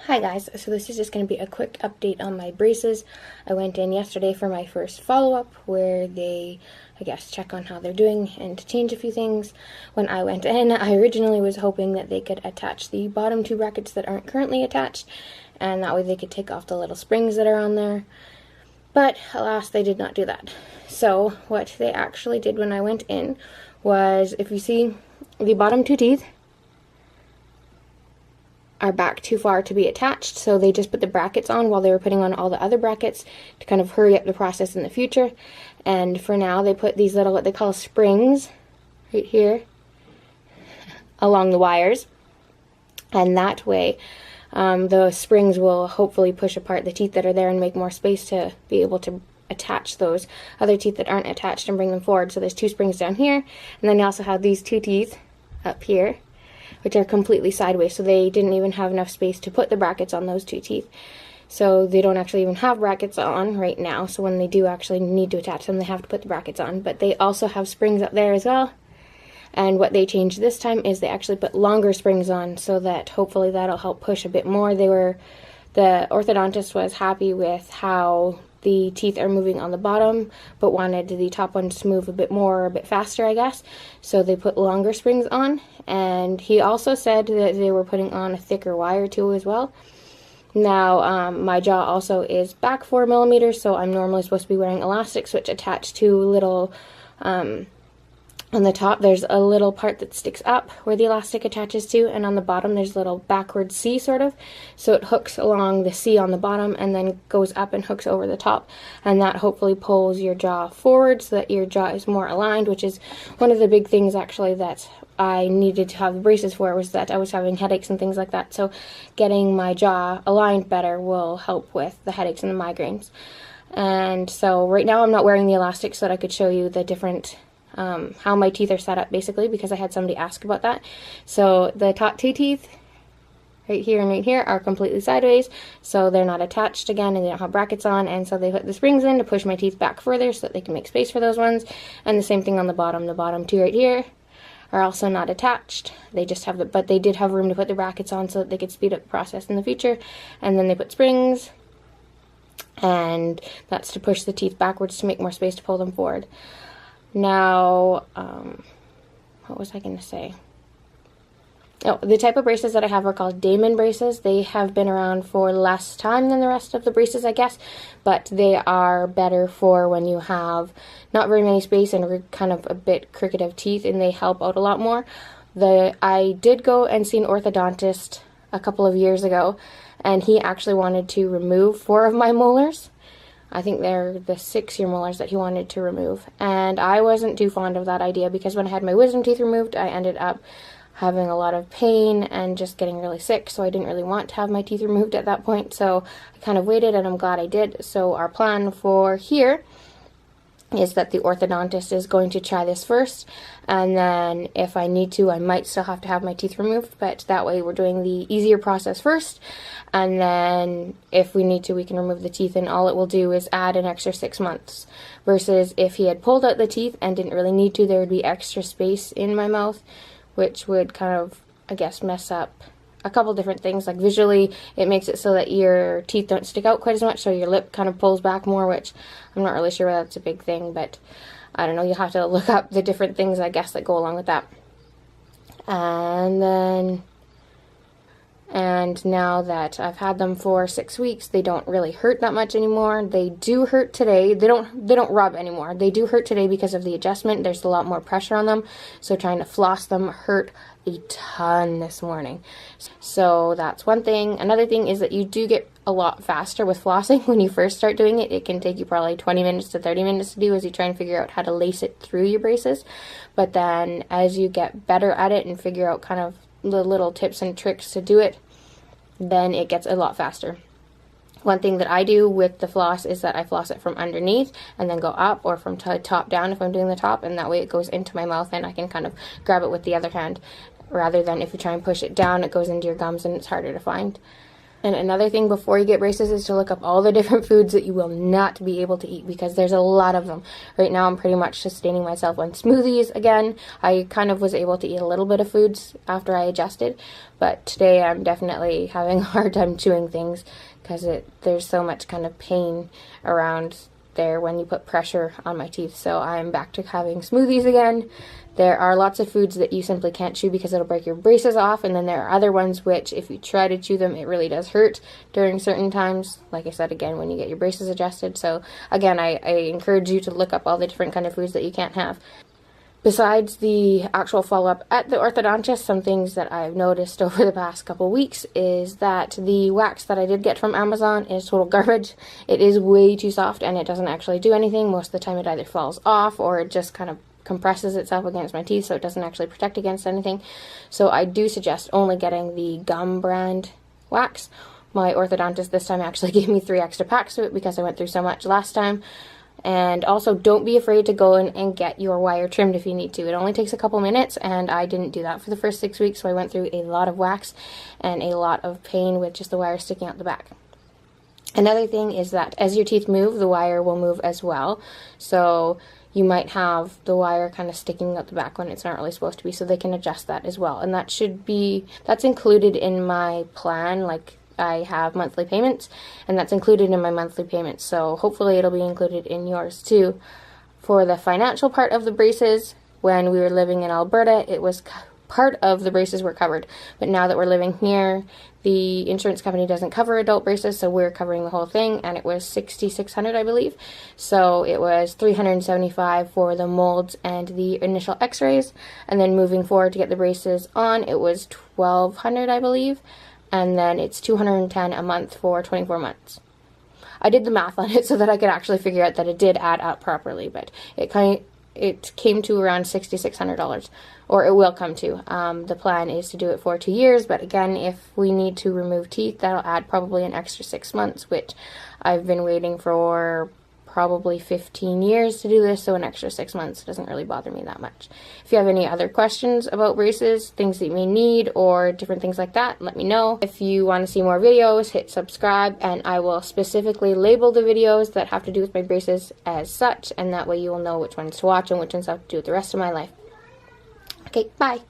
Hi guys, so this is just going to be a quick update on my braces. I went in yesterday for my first follow-up where they, check on how they're doing and to change a few things. When I went in, I originally was hoping that they could attach the bottom two brackets that aren't currently attached, and that way they could take off the little springs that are on there. But alas, they did not do that. So what they actually did when I went in was, if you see the bottom two teeth are back too far to be attached, so they just put the brackets on while they were putting on all the other brackets to kind of hurry up the process in the future. And for now, they put these little, what they call springs, right here along the wires, and that way the springs will hopefully push apart the teeth that are there and make more space to be able to attach those other teeth that aren't attached and bring them forward. So there's two springs down here, and then you also have these two teeth up here, which are completely sideways, so they didn't even have enough space to put the brackets on those two teeth. So they don't actually even have brackets on right now, so when they do actually need to attach them, they have to put the brackets on. But they also have springs up there as well, and what they changed this time is they actually put longer springs on, so that hopefully that'll help push a bit more. The orthodontist was happy with how the teeth are moving on the bottom, but wanted the top ones to move a bit more, a bit faster, I guess. So they put longer springs on, and he also said that they were putting on a thicker wire too as well. Now, my jaw also is back 4 millimeters, so I'm normally supposed to be wearing elastics, which attach to little, on the top there's a little part that sticks up where the elastic attaches to, and on the bottom there's a little backward C sort of, so it hooks along the C on the bottom and then goes up and hooks over the top, and that hopefully pulls your jaw forward so that your jaw is more aligned, which is one of the big things actually that I needed to have the braces for, was that I was having headaches and things like that. So getting my jaw aligned better will help with the headaches and the migraines. And so right now I'm not wearing the elastic so that I could show you the different how my teeth are set up, basically, because I had somebody ask about that. So the top two teeth right here and right here are completely sideways, so they're not attached again, and they don't have brackets on, and so they put the springs in to push my teeth back further so that they can make space for those ones. And the same thing on the bottom two right here are also not attached. They just have but they did have room to put the brackets on so that they could speed up the process in the future. And then they put springs, and that's to push the teeth backwards to make more space to pull them forward. Now, what was I going to say? Oh, the type of braces that I have are called Damon braces. They have been around for less time than the rest of the braces, I guess, but they are better for when you have not very many space and kind of a bit crooked of teeth, and they help out a lot more. I did go and see an orthodontist a couple of years ago, and he actually wanted to remove 4 of my molars. I think they're the 6-year molars that he wanted to remove, and I wasn't too fond of that idea, because when I had my wisdom teeth removed, I ended up having a lot of pain and just getting really sick, so I didn't really want to have my teeth removed at that point. So I kind of waited, and I'm glad I did. So our plan for here is that the orthodontist is going to try this first, and then if I need to, I might still have to have my teeth removed, but that way we're doing the easier process first, and then if we need to, we can remove the teeth, and all it will do is add an extra 6 months, versus if he had pulled out the teeth and didn't really need to, there would be extra space in my mouth, which would kind of, I guess, mess up a couple different things. Like visually, it makes it so that your teeth don't stick out quite as much, so your lip kind of pulls back more, which I'm not really sure whether that's a big thing, but I don't know, you'll have to look up the different things, I guess, that go along with that. And now that I've had them for 6 weeks, they don't really hurt that much anymore. They do hurt today. They don't rub anymore. They do hurt today because of the adjustment. There's a lot more pressure on them, so trying to floss them hurt a ton this morning. So that's one thing. Another thing is that you do get a lot faster with flossing when you first start doing it. It can take you probably 20 minutes to 30 minutes to do as you try and figure out how to lace it through your braces. But then as you get better at it and figure out kind of the little tips and tricks to do it, then it gets a lot faster. One thing that I do with the floss is that I floss it from underneath and then go up, or from top down if I'm doing the top, and that way it goes into my mouth and I can kind of grab it with the other hand, rather than if you try and push it down, it goes into your gums and it's harder to find. And another thing before you get braces is to look up all the different foods that you will not be able to eat, because there's a lot of them. Right now I'm pretty much sustaining myself on smoothies again. I kind of was able to eat a little bit of foods after I adjusted, but today I'm definitely having a hard time chewing things because there's so much kind of pain around there when you put pressure on my teeth. So I'm back to having smoothies again. There are lots of foods that you simply can't chew because it'll break your braces off, and then there are other ones which, if you try to chew them, it really does hurt during certain times, like I said, again, when you get your braces adjusted. So again, I encourage you to look up all the different kind of foods that you can't have. Besides the actual follow-up at the orthodontist, some things that I've noticed over the past couple weeks is that the wax that I did get from Amazon is total garbage. It is way too soft and it doesn't actually do anything. Most of the time it either falls off or it just kind of compresses itself against my teeth, so it doesn't actually protect against anything. So I do suggest only getting the gum brand wax. My orthodontist this time actually gave me 3 extra packs of it because I went through so much last time. And also, don't be afraid to go in and get your wire trimmed if you need to. It only takes a couple minutes, and I didn't do that for the first 6 weeks, so I went through a lot of wax and a lot of pain with just the wire sticking out the back. Another thing is that as your teeth move, the wire will move as well. So you might have the wire kind of sticking out the back when it's not really supposed to be, so they can adjust that as well. And that's included in my plan. Like, I have monthly payments, and that's included in my monthly payments, so hopefully it'll be included in yours too. For the financial part of the braces, when we were living in Alberta, it was part of the braces were covered, but now that we're living here, the insurance company doesn't cover adult braces, so we're covering the whole thing, and it was $6,600, I believe. So it was $375 for the molds and the initial x-rays, and then moving forward to get the braces on, it was $1,200, I believe, and then it's $210 a month for 24 months. I did the math on it so that I could actually figure out that it did add up properly, but it came to around $6,600, or it will come to. The plan is to do it for 2 years, but again, if we need to remove teeth, that'll add probably an extra 6 months, which I've been waiting for probably 15 years to do this, so an extra 6 months doesn't really bother me that much. If you have any other questions about braces, things that you may need, or different things like that, let me know. If you want to see more videos, hit subscribe, and I will specifically label the videos that have to do with my braces as such, and that way you will know which ones to watch and which ones I have to do with the rest of my life. Okay, bye!